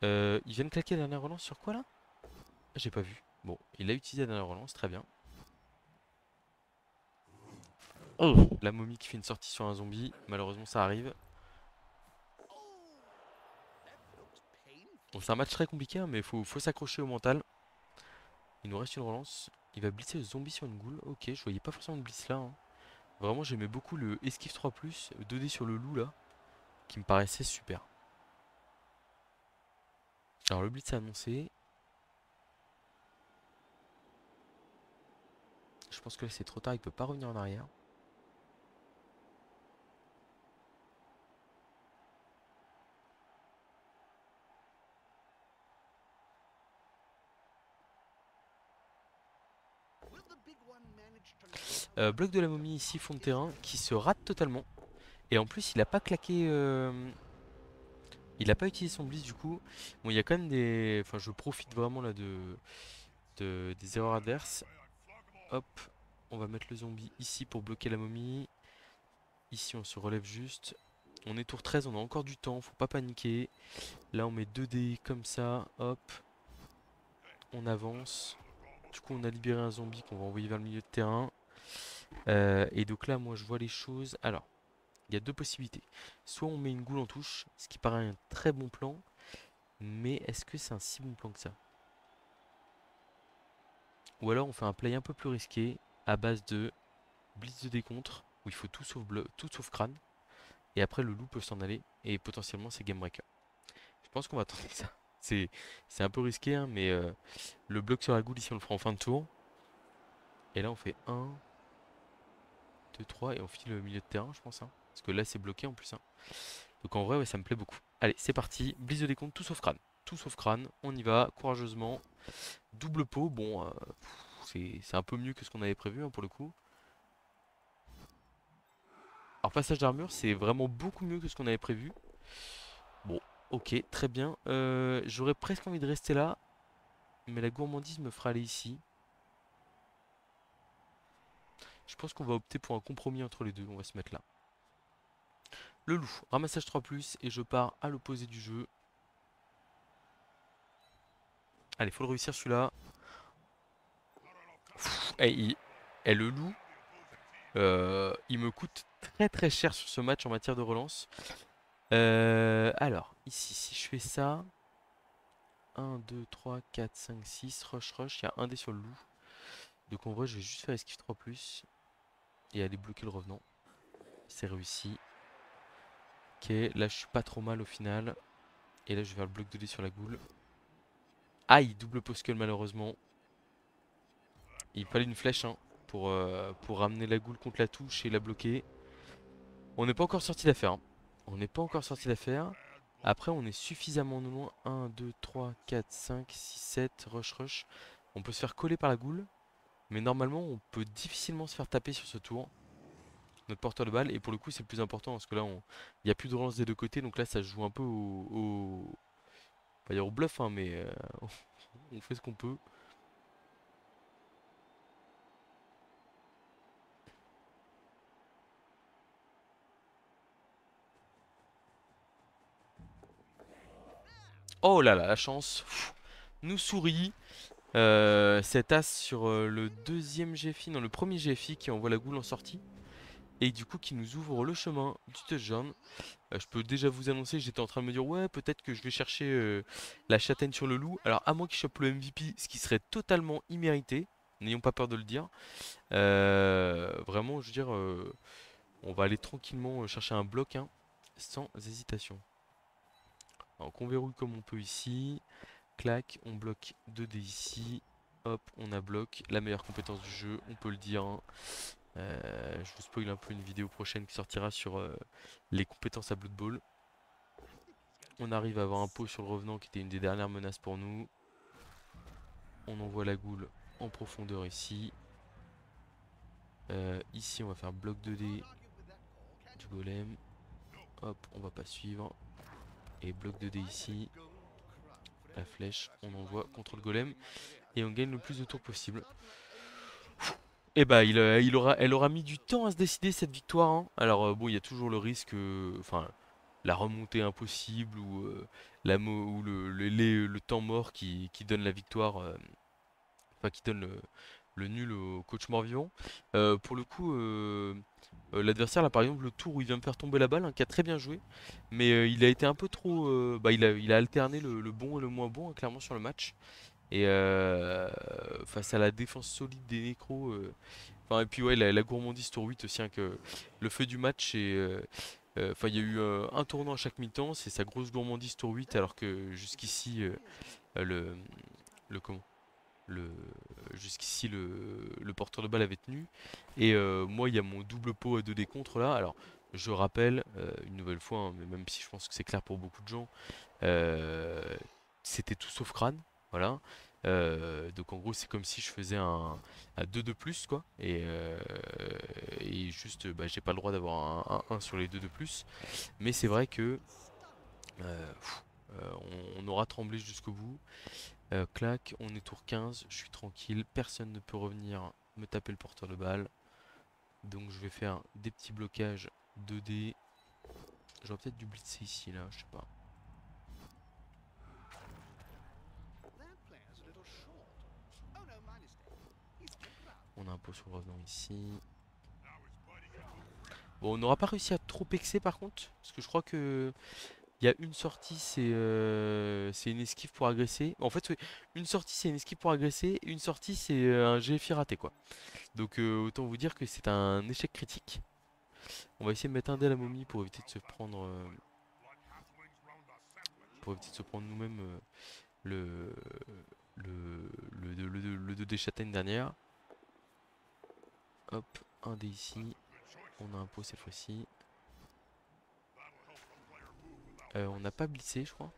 Il vient de claquer la dernière relance sur quoi là? Ah, j'ai pas vu. Bon, il a utilisé la dernière relance, très bien. Oh, la momie qui fait une sortie sur un zombie, malheureusement ça arrive. Bon c'est un match très compliqué hein, mais faut s'accrocher au mental. Il nous reste une relance. Il va blitzer le zombie sur une goule. Ok, je voyais pas forcément de blitz là, hein. Vraiment j'aimais beaucoup le esquive 3+, 2D sur le loup là, qui me paraissait super. Alors le blitz est annoncé. Je pense que là c'est trop tard, il peut pas revenir en arrière. Bloc de la momie ici, fond de terrain, qui se rate totalement. Et en plus il a pas claqué, il a pas utilisé son blitz du coup. Bon il y a quand même des... Enfin je profite vraiment là des erreurs adverses. Hop, on va mettre le zombie ici pour bloquer la momie. Ici on se relève juste. On est tour 13, on a encore du temps, faut pas paniquer. Là on met 2 dés comme ça, hop. On avance. Du coup on a libéré un zombie qu'on va envoyer vers le milieu de terrain. Et donc là moi je vois les choses. Alors, il y a deux possibilités. Soit on met une goule en touche, ce qui paraît un très bon plan. Mais est-ce que c'est un si bon plan que ça? Ou alors on fait un play un peu plus risqué à base de blitz de décontre où il faut tout sauf crâne. Et après le loup peut s'en aller et potentiellement c'est game breaker. Je pense qu'on va tenter ça. C'est c'est un peu risqué hein, mais le bloc sur la goule ici on le fera en fin de tour. Et là on fait 1, 2, 3 et on finit le milieu de terrain je pense, hein. Parce que là c'est bloqué en plus, hein. Donc en vrai ouais, ça me plaît beaucoup. Allez c'est parti, blitz de décompte, tout sauf crâne. Tout sauf crâne, on y va courageusement. Double pot, bon c'est un peu mieux que ce qu'on avait prévu hein, pour le coup. Alors passage d'armure c'est vraiment beaucoup mieux que ce qu'on avait prévu. Bon ok très bien. J'aurais presque envie de rester là. Mais la gourmandise me fera aller ici. Je pense qu'on va opter pour un compromis entre les deux. On va se mettre là. Le loup, ramassage 3+, et je pars à l'opposé du jeu. Allez, faut le réussir celui-là. Et le loup, il me coûte très très cher sur ce match en matière de relance. Alors, ici, si je fais ça... 1, 2, 3, 4, 5, 6, rush, rush, il y a un dé sur le loup. Donc en vrai, je vais juste faire esquive 3+, et aller bloquer le revenant. C'est réussi. Ok, là je suis pas trop mal au final. Et là je vais faire le bloc de dé sur la goule. Aïe, double poskel malheureusement. Il fallait une flèche hein, pour ramener la goule contre la touche et la bloquer. On n'est pas encore sorti d'affaire, hein. On n'est pas encore sorti d'affaire. Après, on est suffisamment loin. 1, 2, 3, 4, 5, 6, 7. Rush, rush. On peut se faire coller par la goule. Mais normalement, on peut difficilement se faire taper sur ce tour. Notre porteur de balle. Et pour le coup, c'est le plus important. Parce que là, il n'y a plus de relance des deux côtés. Donc là, ça se joue un peu pas dire au bluff, hein, mais on fait ce qu'on peut. Oh là là, la chance. Pff, nous sourit. Cet as sur le deuxième GFI, non le premier GFI qui envoie la goule en sortie. Et du coup qui nous ouvre le chemin du touchdown. Je peux déjà vous annoncer, j'étais en train de me dire ouais peut-être que je vais chercher la châtaigne sur le loup. Alors à moins qu'il chope le MVP, ce qui serait totalement immérité, n'ayons pas peur de le dire. Vraiment je veux dire, on va aller tranquillement chercher un bloc hein, sans hésitation. Alors qu'on verrouille comme on peut ici. Clac, on bloque 2D ici. Hop, on a bloc. La meilleure compétence du jeu, on peut le dire, hein. Je vous spoil un peu une vidéo prochaine qui sortira sur les compétences à Blood Bowl. On arrive à avoir un pot sur le revenant qui était une des dernières menaces pour nous. On envoie la goule en profondeur ici. Ici, on va faire bloc 2D du golem. Hop, on va pas suivre. Et bloc 2D ici. La flèche, on envoie contre le golem. Et on gagne le plus de tours possible. Et bah elle aura mis du temps à se décider cette victoire, hein. Alors bon, il y a toujours le risque, enfin la remontée impossible ou, ou le temps mort qui donne la victoire, enfin qui donne le nul au coach mort-vivant. Pour le coup, l'adversaire là par exemple le tour où il vient me faire tomber la balle, hein, qui a très bien joué, mais il a été un peu trop, bah il a alterné le bon et le moins bon hein, clairement sur le match. Et face à la défense solide des nécros. Enfin, et puis ouais, la gourmandise tour 8 aussi, hein, que le feu du match et enfin il y a eu un tournant à chaque mi-temps, c'est sa grosse gourmandise tour 8 alors que jusqu'ici le le comment le jusqu'ici le porteur de balle avait tenu et moi il y a mon double pot à 2D contre là. Alors je rappelle une nouvelle fois hein, mais même si je pense que c'est clair pour beaucoup de gens, euh, c'était tout sauf crâne, voilà. Donc en gros c'est comme si je faisais un 2 de plus quoi. Et juste bah, j'ai pas le droit d'avoir un 1 sur les 2 de plus. Mais c'est vrai que on aura tremblé jusqu'au bout. Clac, on est tour 15, je suis tranquille, personne ne peut revenir me taper le porteur de balle. Donc je vais faire des petits blocages 2D. J'aurais peut-être dû blitzer ici là, je sais pas. On a un pot sur le revenant ici. Bon, on n'aura pas réussi à trop pexer par contre, parce que je crois que il y a une sortie, c'est une esquive pour agresser. En fait, ouais, une sortie c'est une esquive pour agresser, une sortie c'est un GFI raté quoi. Donc autant vous dire que c'est un échec critique. On va essayer de mettre un dé à la momie pour éviter de se prendre nous-mêmes le, le 2 des châtaignes dernière. Hop, un dé ici. On a un pot cette fois-ci. On n'a pas blissé, je crois.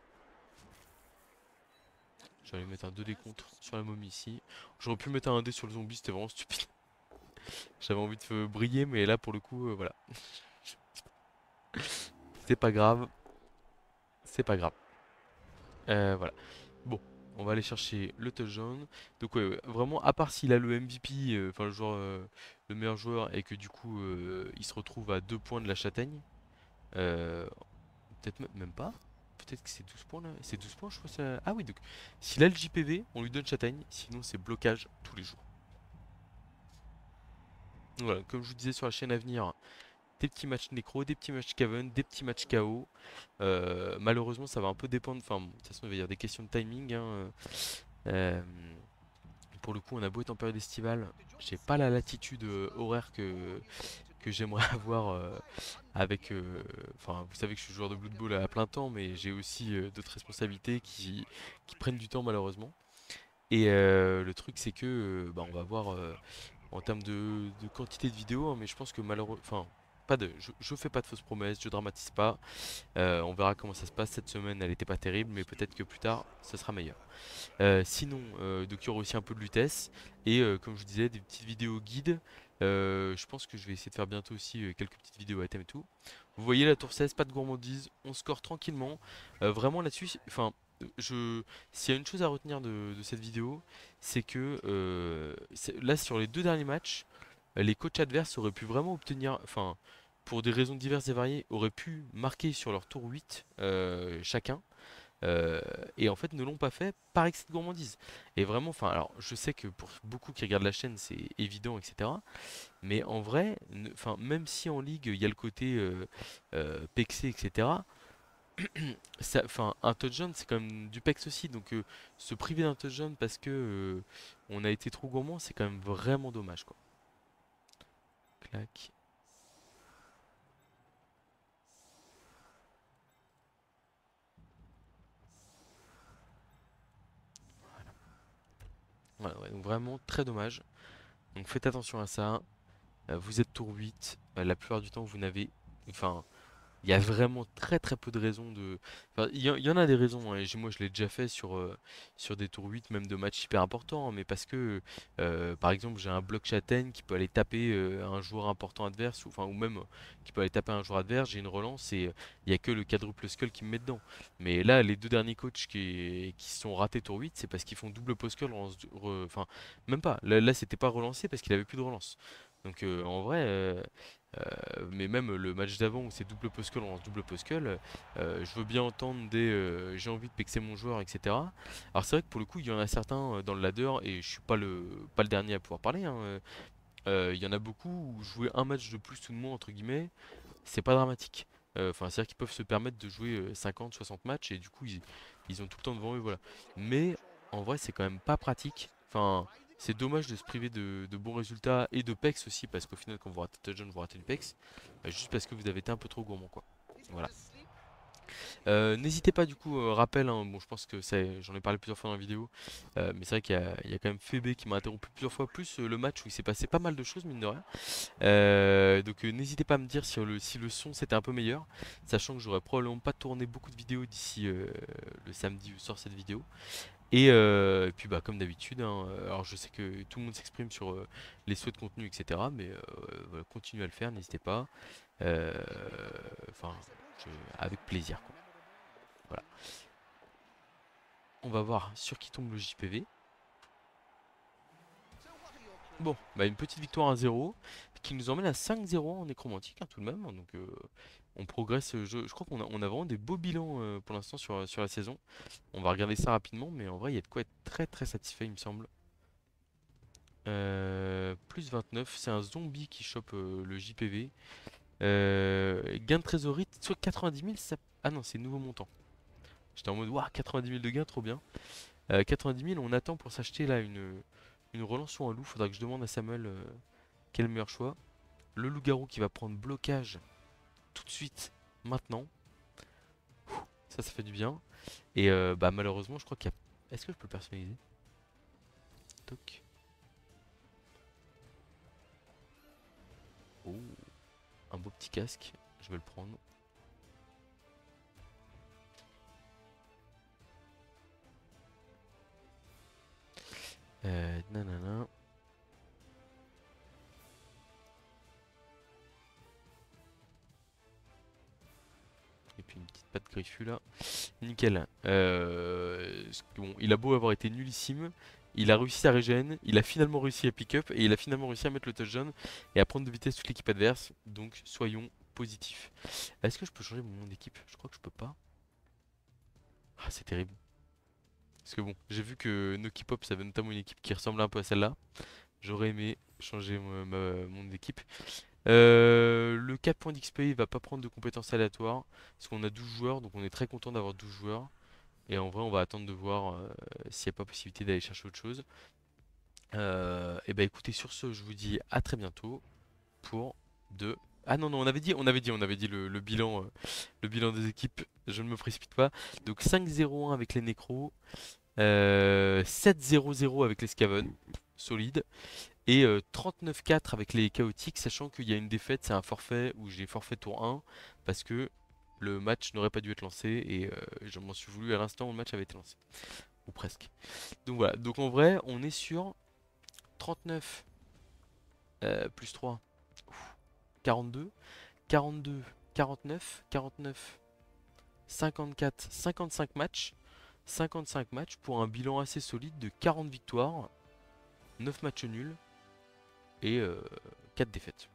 J'allais mettre un 2D contre sur la momie ici. J'aurais pu mettre un dé sur le zombie, c'était vraiment stupide. J'avais envie de briller, mais là pour le coup, voilà. C'est pas grave. C'est pas grave. Voilà. Bon, on va aller chercher le touchdown. Donc ouais, ouais, vraiment, à part s'il a le MVP, enfin le joueur, le meilleur joueur, et que du coup il se retrouve à 2 points de la châtaigne. euh, Peut-être même pas. Peut-être que c'est 12 points là. C'est 12 points, je crois. Ah oui, donc s'il a le JPV, on lui donne châtaigne. Sinon, c'est blocage tous les jours. Donc voilà, comme je vous disais sur la chaîne à venir, des petits matchs nécro, des petits matchs Caven, des petits matchs KO. Malheureusement, ça va un peu dépendre. Enfin, bon, de toute façon, il va y avoir des questions de timing, hein. Euh, pour le coup, on a beau être en période estivale, j'ai pas la latitude horaire que j'aimerais avoir avec. Enfin, vous savez que je suis joueur de Blood Bowl à plein temps, mais j'ai aussi d'autres responsabilités qui prennent du temps malheureusement. Et le truc, c'est que bah, on va voir en termes de quantité de vidéos, hein, mais je pense que malheureusement. Enfin, je fais pas de fausses promesses, je dramatise pas. On verra comment ça se passe. Cette semaine, elle était pas terrible, mais peut-être que plus tard, ce sera meilleur. Sinon, donc il y aura aussi un peu de Lutèce et comme je vous disais, des petites vidéos guides. Je pense que je vais essayer de faire bientôt aussi quelques petites vidéos à thème et tout. Vous voyez la tour 16, pas de gourmandise, on score tranquillement. Vraiment là-dessus, enfin, s'il y a une chose à retenir de cette vidéo, c'est que là sur les deux derniers matchs, les coachs adverses auraient pu vraiment obtenir, enfin, pour des raisons diverses et variées, auraient pu marquer sur leur tour 8 chacun. Euh, et en fait ne l'ont pas fait par excès de gourmandise. Et vraiment, enfin, alors je sais que pour beaucoup qui regardent la chaîne c'est évident, etc. Mais en vrai, enfin, même si en ligue il y a le côté pexé, etc. Enfin, un touchdown c'est quand même du pex aussi, donc se priver d'un touchdown parce que on a été trop gourmand, c'est quand même vraiment dommage, quoi. Clac. Voilà, ouais, donc vraiment très dommage. Donc faites attention à ça. Vous êtes tour 8. La plupart du temps vous n'avez, enfin, il y a vraiment très très peu de raisons de. Enfin, il y en a des raisons, hein, et moi je l'ai déjà fait sur des tours 8, même de matchs hyper importants, hein, mais parce que par exemple j'ai un bloc châtaigne qui peut aller taper un joueur important adverse, ou, enfin, ou même qui peut aller taper un joueur adverse, j'ai une relance et il n'y a que le quadruple skull qui me met dedans. Mais là, les deux derniers coachs qui sont ratés tour 8, c'est parce qu'ils font double post skull, enfin, même pas. Là c'était pas relancé parce qu'il avait plus de relance. Donc en vrai. Mais même le match d'avant où c'est double puzzle, on lance double puzzle, je veux bien entendre des j'ai envie de pexer mon joueur, etc. Alors c'est vrai que pour le coup, il y en a certains dans le ladder, et je suis pas le dernier à pouvoir parler, hein, il y en a beaucoup où jouer un match de plus ou de moins, entre guillemets, c'est pas dramatique. Enfin, c'est-à-dire qu'ils peuvent se permettre de jouer 50, 60 matchs et du coup, ils ont tout le temps devant eux, voilà. Mais en vrai, c'est quand même pas pratique. Enfin, c'est dommage de se priver de bons résultats et de PEX aussi, parce qu'au final, quand vous ratez Touchdown, vous ratez du PEX, juste parce que vous avez été un peu trop gourmand, quoi. Voilà. N'hésitez pas du coup, rappel, hein, bon je pense que j'en ai parlé plusieurs fois dans la vidéo, mais c'est vrai qu'il y a quand même Fébé qui m'a interrompu plusieurs fois, plus le match où il s'est passé pas mal de choses mine de rien. Donc n'hésitez pas à me dire si le son c'était un peu meilleur, sachant que j'aurais probablement pas tourné beaucoup de vidéos d'ici le samedi où sort cette vidéo. Et puis bah comme d'habitude, hein, alors je sais que tout le monde s'exprime sur les souhaits de contenu, etc. Mais voilà, continuez à le faire, n'hésitez pas. Euh, Enfin, je- avec plaisir, quoi. Voilà. On va voir sur qui tombe le JPV. Bon, bah une petite victoire à 0 qui nous emmène à 5-0 en nécromantique, hein, tout de même. Donc on progresse. Je crois on a vraiment des beaux bilans pour l'instant sur la saison. On va regarder ça rapidement, mais en vrai, il y a de quoi être très très satisfait, il me semble. Plus 29, c'est un zombie qui chope le JPV. Gain de trésorerie, soit 90 000, ah non, c'est nouveau montant. J'étais en mode, waouh, 90 000 de gains, trop bien. 90 000, on attend pour s'acheter là une relance sur un loup. Faudra que je demande à Samuel quel est le meilleur choix. Le loup-garou qui va prendre blocage tout de suite, maintenant. Ça fait du bien. Et bah malheureusement, je crois qu'il y a. Est-ce que je peux le personnaliser? Toc. Oh, un beau petit casque. Je vais le prendre. Nanana. Et puis une petite patte griffue là. Nickel. Bon, il a beau avoir été nullissime, il a réussi à régène, il a finalement réussi à pick-up et il a finalement réussi à mettre le touchdown et à prendre de vitesse toute l'équipe adverse. Donc soyons positifs. Est-ce que je peux changer mon nom d'équipe? Je crois que je peux pas. Ah, c'est terrible. Parce que bon, j'ai vu que Noki Pop, ça avait notamment une équipe qui ressemblait un peu à celle-là. J'aurais aimé changer mon nom d'équipe. Le 4 points d'XP, il va pas prendre de compétences aléatoires. Parce qu'on a 12 joueurs, donc on est très content d'avoir 12 joueurs. Et en vrai, on va attendre de voir s'il n'y a pas possibilité d'aller chercher autre chose. Et bah écoutez, sur ce, je vous dis à très bientôt pour de. Ah non, non, on avait dit le bilan des équipes. Je ne me précipite pas. Donc 5-0-1 avec les Nécros, 7-0-0 avec les Scaven, solide. Et 39-4 avec les chaotiques, sachant qu'il y a une défaite, c'est un forfait où j'ai forfait tour 1 parce que le match n'aurait pas dû être lancé et je m'en suis voulu à l'instant où le match avait été lancé. Ou presque. Donc voilà, donc en vrai, on est sur 39 plus 3, 42, 42, 49, 49, 54, 55 matchs. 55 matchs pour un bilan assez solide de 40 victoires, 9 matchs nuls et 4 défaites.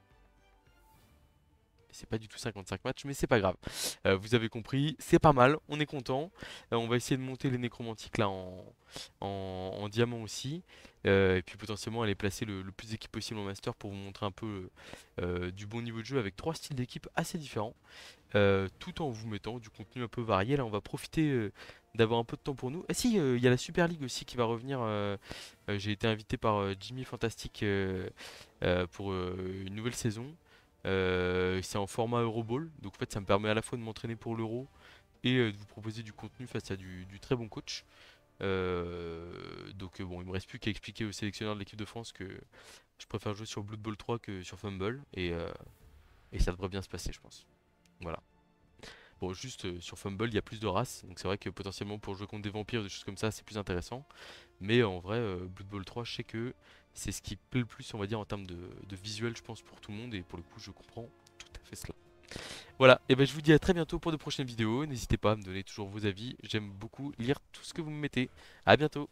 C'est pas du tout 55 matchs, mais c'est pas grave. Vous avez compris, c'est pas mal, on est content. On va essayer de monter les nécromantiques là en diamant aussi. Et puis potentiellement aller placer le plus d'équipes possible en master pour vous montrer un peu du bon niveau de jeu avec trois styles d'équipe assez différents. Tout en vous mettant du contenu un peu varié. Là, on va profiter d'avoir un peu de temps pour nous. Ah si, il y a la Super League aussi qui va revenir. J'ai été invité par Jimmy Fantastic pour une nouvelle saison. C'est en format Euroball, donc en fait ça me permet à la fois de m'entraîner pour l'Euro et de vous proposer du contenu face à du très bon coach. Donc bon, il me reste plus qu'à expliquer au sélectionneur de l'équipe de France que je préfère jouer sur Blood Bowl 3 que sur Fumble et ça devrait bien se passer, je pense. Voilà. Bon, juste sur Fumble, il y a plus de races, donc c'est vrai que potentiellement pour jouer contre des vampires, des choses comme ça, c'est plus intéressant. Mais en vrai, Blood Bowl 3, je sais que c'est ce qui plaît le plus, on va dire, en termes de visuel, je pense, pour tout le monde, et pour le coup, je comprends tout à fait cela. Voilà, et ben je vous dis à très bientôt pour de prochaines vidéos. N'hésitez pas à me donner toujours vos avis, j'aime beaucoup lire tout ce que vous me mettez. À bientôt!